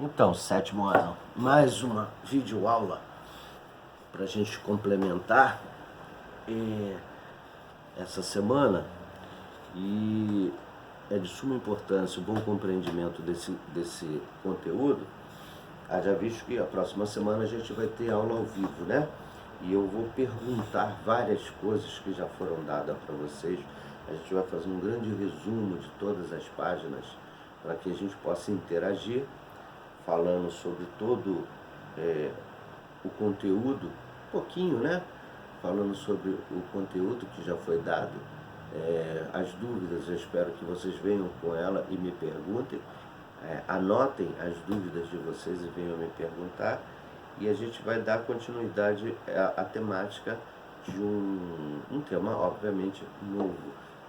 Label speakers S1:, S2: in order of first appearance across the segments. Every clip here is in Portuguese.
S1: Então, sétimo ano, mais uma videoaula para a gente complementar essa semana, e é de suma importância o bom compreendimento desse conteúdo. Já visto que a próxima semana a gente vai ter aula ao vivo, né? E eu vou perguntar várias coisas que já foram dadas para vocês. A gente vai fazer um grande resumo de todas as páginas para que a gente possa interagir, falando sobre todo o conteúdo, um pouquinho, né? Falando sobre o conteúdo que já foi dado, as dúvidas, eu espero que vocês venham com ela e me perguntem, anotem as dúvidas de vocês e venham me perguntar, e a gente vai dar continuidade à temática de um tema, obviamente, novo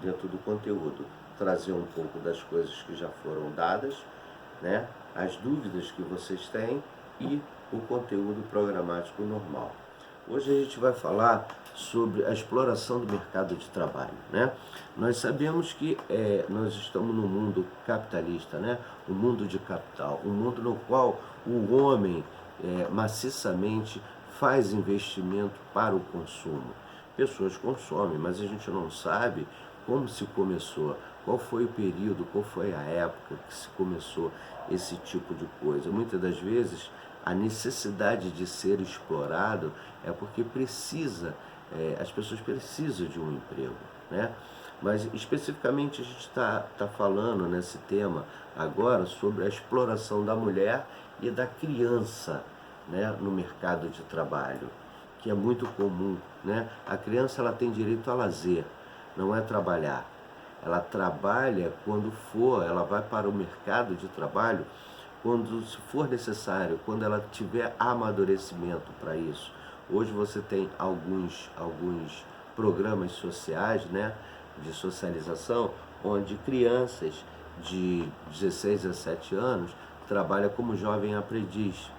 S1: dentro do conteúdo, trazer um pouco das coisas que já foram dadas, né? As dúvidas que vocês têm e o conteúdo programático normal. Hoje a gente vai falar sobre a exploração do mercado de trabalho, né? Nós sabemos que nós estamos num mundo capitalista, né? Um mundo de capital, um mundo no qual o homem maciçamente faz investimento para o consumo. Pessoas consomem, mas a gente não sabe como se começou, qual foi o período, qual foi a época que se começou esse tipo de coisa. Muitas das vezes a necessidade de ser explorado é porque as pessoas precisam de um emprego, né? Mas especificamente a gente está falando nesse tema agora sobre a exploração da mulher e da criança, né, no mercado de trabalho, que é muito comum, né? A criança ela tem direito a lazer, não é trabalhar. Ela trabalha quando ela vai para o mercado de trabalho quando se for necessário, quando ela tiver amadurecimento para isso. Hoje você tem alguns programas sociais, né, de socialização, onde crianças de 16 a 17 anos trabalham como jovem aprendiz.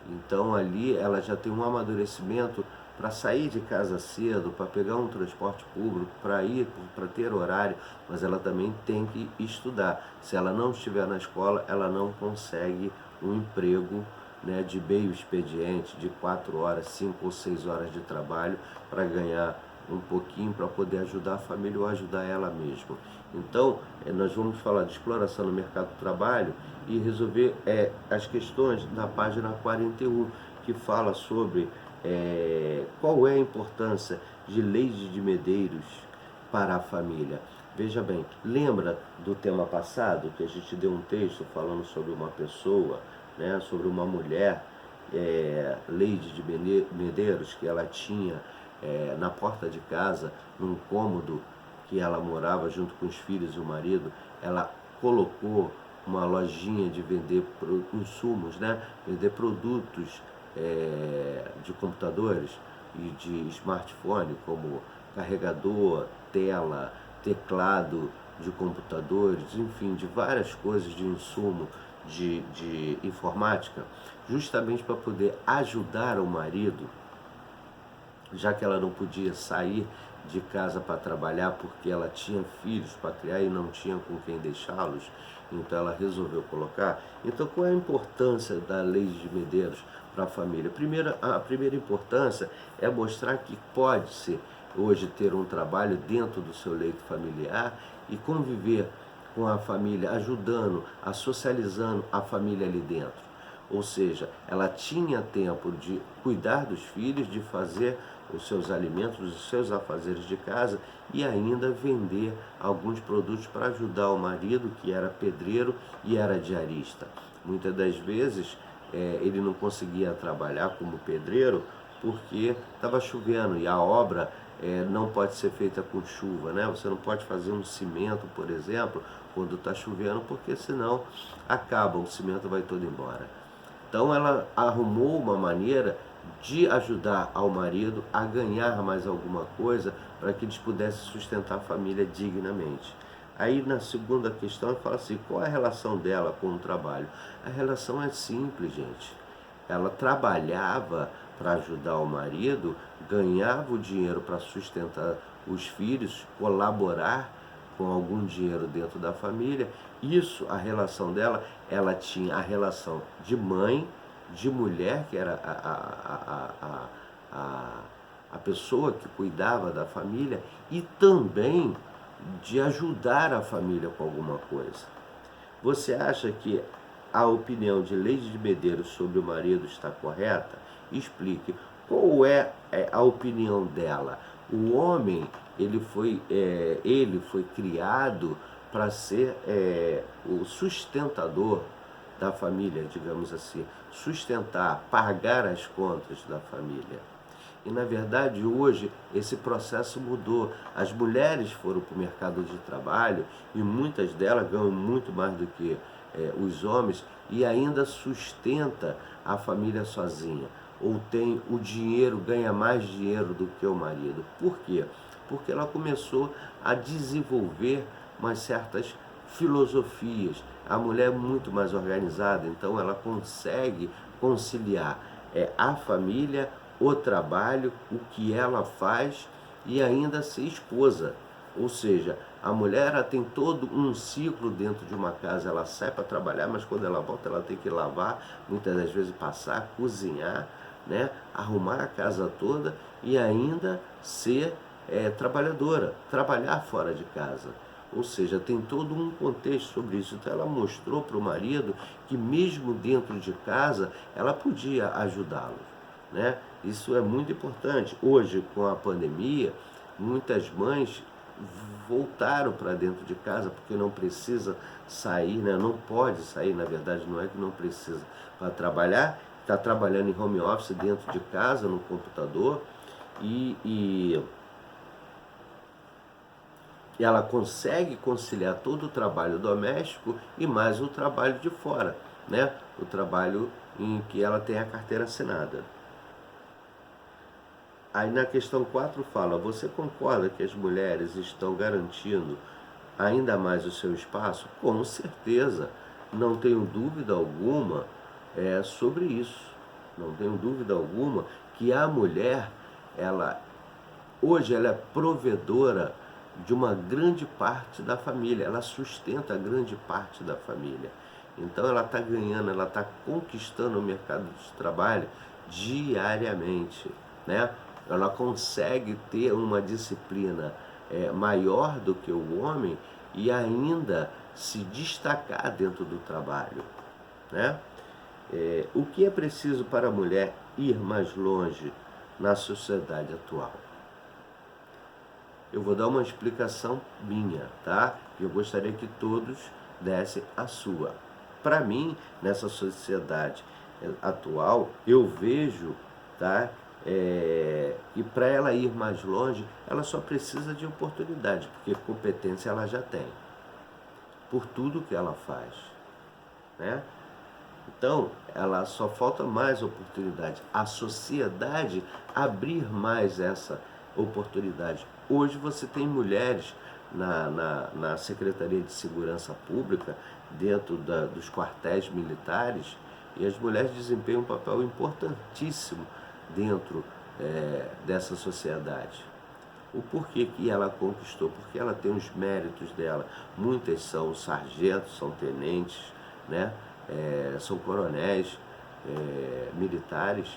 S1: Então ali ela já tem um amadurecimento para sair de casa cedo, para pegar um transporte público, para ter horário, mas ela também tem que estudar. Se ela não estiver na escola, ela não consegue um emprego, né, de meio expediente, de 4 horas, 5 ou 6 horas de trabalho para ganhar um pouquinho para poder ajudar a família ou ajudar ela mesma. Então, nós vamos falar de exploração no mercado do trabalho e resolver as questões na página 41, que fala sobre qual é a importância de leis de Medeiros para a família. Veja bem, lembra do tema passado que a gente deu um texto falando sobre uma pessoa, né, sobre uma mulher, Leide de Medeiros, que ela tinha na porta de casa, num cômodo que ela morava junto com os filhos e o marido, ela colocou uma lojinha de vender insumos, né, vender produtos de computadores e de smartphone, como carregador, tela, teclado de computadores, enfim, de várias coisas de insumo de informática, justamente para poder ajudar o marido, já que ela não podia sair de casa para trabalhar porque ela tinha filhos para criar e não tinha com quem deixá-los, então ela resolveu colocar. Então, qual é a importância da lei de Medeiros para a família? A primeira importância é mostrar que pode-se hoje ter um trabalho dentro do seu leito familiar e conviver com a família, ajudando, socializando a família ali dentro. Ou seja, ela tinha tempo de cuidar dos filhos, de fazer os seus alimentos, os seus afazeres de casa e ainda vender alguns produtos para ajudar o marido, que era pedreiro e era diarista. Muitas das vezes ele não conseguia trabalhar como pedreiro porque estava chovendo e a obra não pode ser feita com chuva, né? Você não pode fazer um cimento, por exemplo, quando está chovendo, porque senão o cimento vai todo embora. Então ela arrumou uma maneira de ajudar ao marido a ganhar mais alguma coisa para que eles pudessem sustentar a família dignamente. Aí na segunda questão ele fala assim, qual é a relação dela com o trabalho? A relação é simples, gente. Ela trabalhava para ajudar o marido, ganhava o dinheiro para sustentar os filhos, colaborar com algum dinheiro dentro da família. Isso, a relação dela, ela tinha a relação de mãe, de mulher, que era a pessoa que cuidava da família, e também de ajudar a família com alguma coisa. Você acha que a opinião de Leide de Medeiros sobre o marido está correta? Explique. Qual é a opinião dela? O homem, ele foi criado para ser o sustentador da família, digamos assim, sustentar, pagar as contas da família. E na verdade hoje esse processo mudou. As mulheres foram para o mercado de trabalho e muitas delas ganham muito mais do que os homens e ainda sustenta a família sozinha. Ou tem o dinheiro, ganha mais dinheiro do que o marido. Por quê? Porque ela começou a desenvolver umas certas filosofias. A mulher é muito mais organizada, então ela consegue conciliar a família, o trabalho, o que ela faz e ainda ser esposa. Ou seja, a mulher ela tem todo um ciclo dentro de uma casa, ela sai para trabalhar, mas quando ela volta ela tem que lavar, muitas das vezes passar, cozinhar, né? Arrumar a casa toda e ainda ser trabalhadora, trabalhar fora de casa. Ou seja, tem todo um contexto sobre isso. Então ela mostrou para o marido que mesmo dentro de casa ela podia ajudá-lo, né? Isso é muito importante. Hoje, com a pandemia, muitas mães voltaram para dentro de casa porque não precisa sair, né? Não pode sair, na verdade não é que não precisa para trabalhar, está trabalhando em home office dentro de casa, no computador, e ela consegue conciliar todo o trabalho doméstico e mais o trabalho de fora, né? O trabalho em que ela tem a carteira assinada. Aí na questão 4 fala, você concorda que as mulheres estão garantindo ainda mais o seu espaço? Com certeza, não tenho dúvida alguma sobre isso. Não tenho dúvida alguma que a mulher, hoje ela é provedora de uma grande parte da família, ela sustenta a grande parte da família. Então ela está ganhando, ela está conquistando o mercado de trabalho diariamente, né? Ela consegue ter uma disciplina maior do que o homem e ainda se destacar dentro do trabalho, né? O que é preciso para a mulher ir mais longe na sociedade atual? Eu vou dar uma explicação minha, tá? Eu gostaria que todos dessem a sua. Para mim, nessa sociedade atual, eu vejo, tá? E para ela ir mais longe, ela só precisa de oportunidade, porque competência ela já tem, por tudo que ela faz, né? Então, ela só falta mais oportunidade. A sociedade abrir mais essa oportunidade. Hoje você tem mulheres na Secretaria de Segurança Pública, dentro dos quartéis militares, e as mulheres desempenham um papel importantíssimo dentro dessa sociedade. O porquê que ela conquistou? Porque ela tem os méritos dela. Muitas são sargentos, são tenentes, né? São coronéis militares.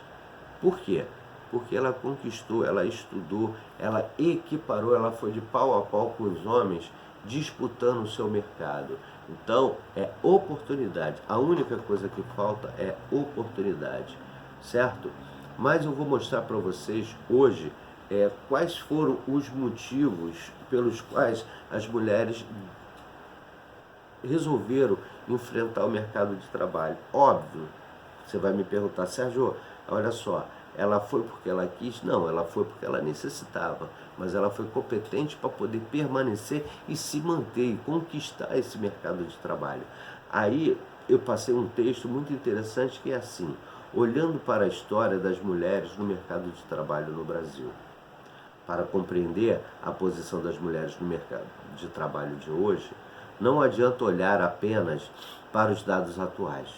S1: Por quê? Porque ela conquistou, ela estudou, ela equiparou, ela foi de pau a pau com os homens, disputando o seu mercado. Então, é oportunidade. A única coisa que falta é oportunidade, certo? Mas eu vou mostrar para vocês hoje quais foram os motivos pelos quais as mulheres resolveram enfrentar o mercado de trabalho. Óbvio, você vai me perguntar, Sérgio, olha só, ela foi porque ela quis? Não, ela foi porque ela necessitava, mas ela foi competente para poder permanecer e se manter e conquistar esse mercado de trabalho. Aí eu passei um texto muito interessante que é assim, olhando para a história das mulheres no mercado de trabalho no Brasil, para compreender a posição das mulheres no mercado de trabalho de hoje, não adianta olhar apenas para os dados atuais.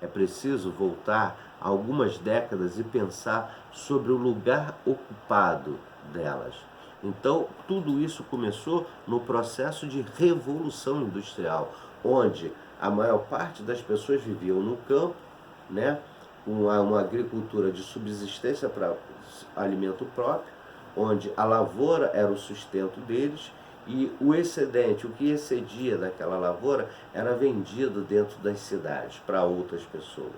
S1: É preciso voltar algumas décadas e pensar sobre o lugar ocupado delas. Então, tudo isso começou no processo de revolução industrial, onde a maior parte das pessoas viviam no campo, né, uma agricultura de subsistência para alimento próprio, onde a lavoura era o sustento deles e o excedente, o que excedia daquela lavoura, era vendido dentro das cidades para outras pessoas.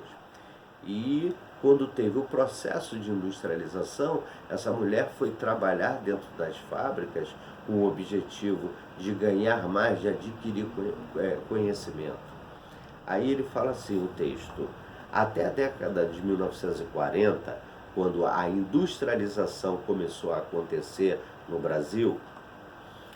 S1: E quando teve o processo de industrialização, essa mulher foi trabalhar dentro das fábricas com o objetivo de ganhar mais, de adquirir conhecimento. Aí ele fala assim, o texto: até a década de 1940, quando a industrialização começou a acontecer no Brasil,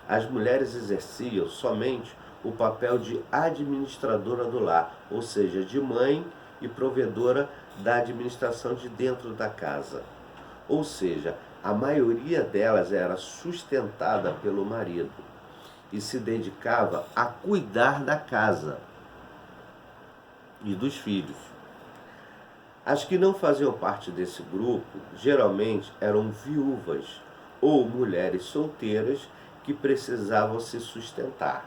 S1: as mulheres exerciam somente o papel de administradora do lar, ou seja, de mãe e provedora da administração de dentro da casa. Ou seja, a maioria delas era sustentada pelo marido e se dedicava a cuidar da casa e dos filhos. As que não faziam parte desse grupo geralmente eram viúvas ou mulheres solteiras que precisavam se sustentar.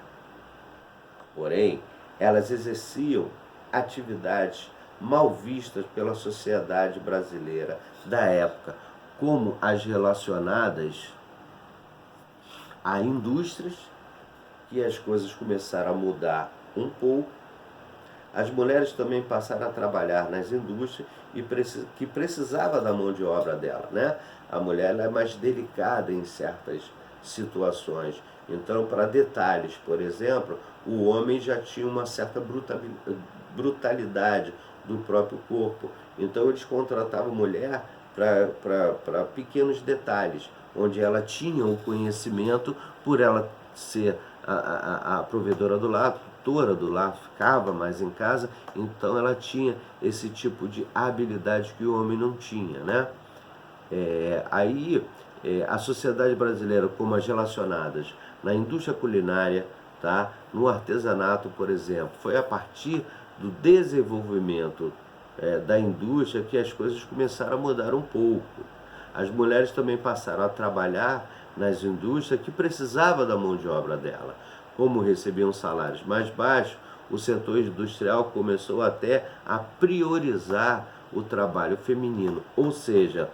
S1: Porém, elas exerciam atividades mal vistas pela sociedade brasileira da época, como as relacionadas a indústrias, que as coisas começaram a mudar um pouco. As mulheres também passaram a trabalhar nas indústrias que precisava da mão de obra dela, né? A mulher é mais delicada em certas situações. Então, para detalhes, por exemplo, o homem já tinha uma certa brutalidade do próprio corpo. Então, eles contratavam mulher para pequenos detalhes, onde ela tinha o conhecimento por ela ser a provedora do lar, tutora do lar, ficava mais em casa, então ela tinha esse tipo de habilidade que o homem não tinha, né? A sociedade brasileira, como as relacionadas na indústria culinária, tá? No artesanato, por exemplo, foi a partir do desenvolvimento da indústria que as coisas começaram a mudar um pouco. As mulheres também passaram a trabalhar nas indústrias que precisava da mão de obra dela. Como recebiam salários mais baixos, o setor industrial começou até a priorizar o trabalho feminino, ou seja,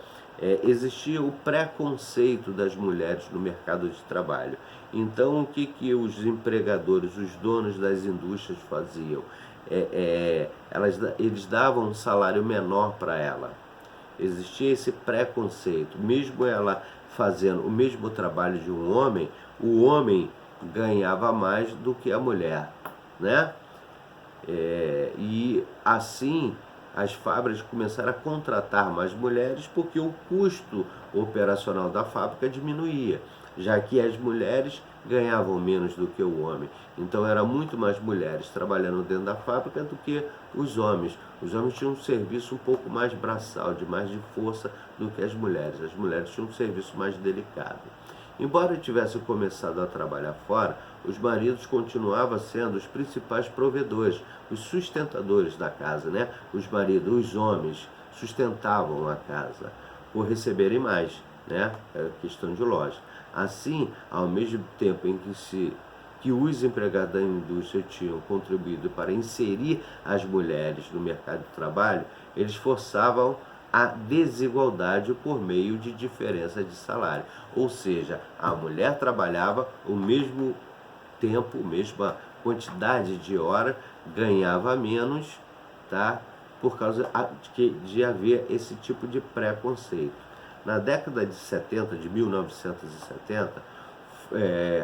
S1: existia o preconceito das mulheres no mercado de trabalho. Então, o que os empregadores, os donos das indústrias faziam? Eles davam um salário menor para ela. Existia esse preconceito. Mesmo ela fazendo o mesmo trabalho de um homem, o homem ganhava mais do que a mulher, né? E assim as fábricas começaram a contratar mais mulheres porque o custo operacional da fábrica diminuía, já que as mulheres ganhavam menos do que o homem. Então era muito mais mulheres trabalhando dentro da fábrica do que os homens. Os homens tinham um serviço um pouco mais braçal, de mais de força do que as mulheres. As mulheres tinham um serviço mais delicado. Embora tivessem começado a trabalhar fora, os maridos continuavam sendo os principais provedores, os sustentadores da casa, né? Os maridos, os homens, sustentavam a casa por receberem mais, né? É questão de lógica. Assim, ao mesmo tempo em que os empregados da indústria tinham contribuído para inserir as mulheres no mercado de trabalho, eles forçavam a desigualdade por meio de diferença de salário. Ou seja, a mulher trabalhava o mesmo tempo, mesma quantidade de horas, ganhava menos, tá? Por causa de haver esse tipo de preconceito. Na década de 70, de 1970,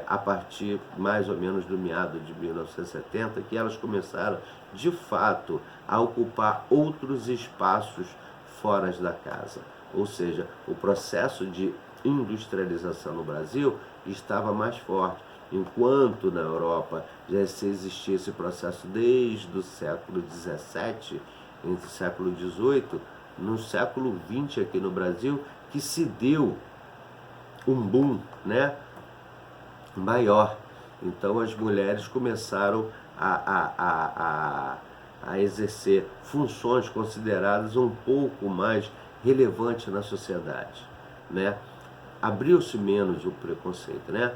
S1: a partir mais ou menos do meado de 1970, que elas começaram de fato a ocupar outros espaços fora da casa. Ou seja, o processo de industrialização no Brasil estava mais forte, enquanto na Europa já existia esse processo desde o século XVII, entre o século XVIII, no século XX aqui no Brasil, que se deu um boom, né, maior. Então as mulheres começaram a exercer funções consideradas um pouco mais relevantes na sociedade, né? abriu-se menos o preconceito, né?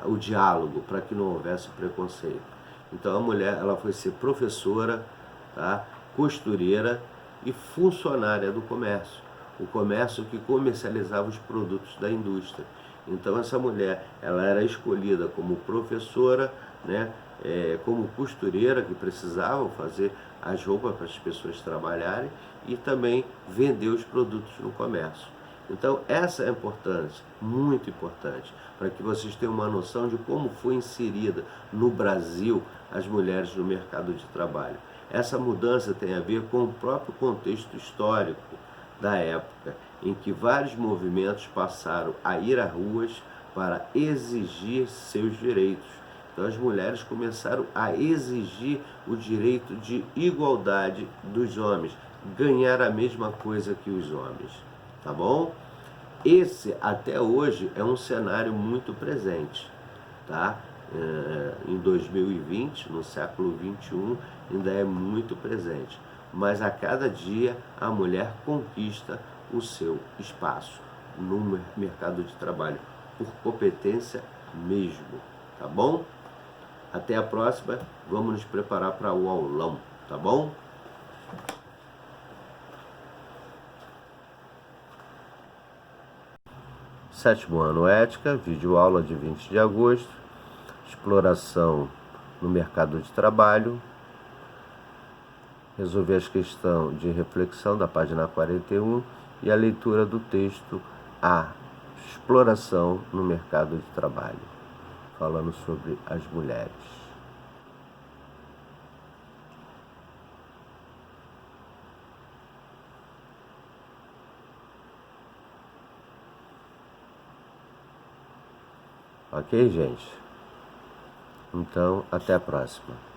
S1: O diálogo, para que não houvesse preconceito. Então a mulher, ela foi ser professora, tá? Costureira e funcionária do comércio. O comércio que comercializava os produtos da indústria. Então essa mulher, ela era escolhida como professora, né? Como costureira, que precisavam fazer as roupas para as pessoas trabalharem, e também vender os produtos no comércio. Então essa é a importância, muito importante, para que vocês tenham uma noção de como foi inserida no Brasil as mulheres no mercado de trabalho. Essa mudança tem a ver com o próprio contexto histórico da época, em que vários movimentos passaram a ir às ruas para exigir seus direitos. Então as mulheres começaram a exigir o direito de igualdade dos homens, ganhar a mesma coisa que os homens, tá bom? Esse, até hoje, é um cenário muito presente, tá? Em 2020, no século 21, ainda é muito presente. Mas a cada dia a mulher conquista o seu espaço no mercado de trabalho, por competência mesmo, tá bom? Até a próxima, vamos nos preparar para o aulão, tá bom? Sétimo ano Ética, videoaula de 20 de agosto, exploração no mercado de trabalho, resolver as questões de reflexão da página 41 e a leitura do texto A exploração no mercado de trabalho, falando sobre as mulheres. Ok, gente? Então, até a próxima.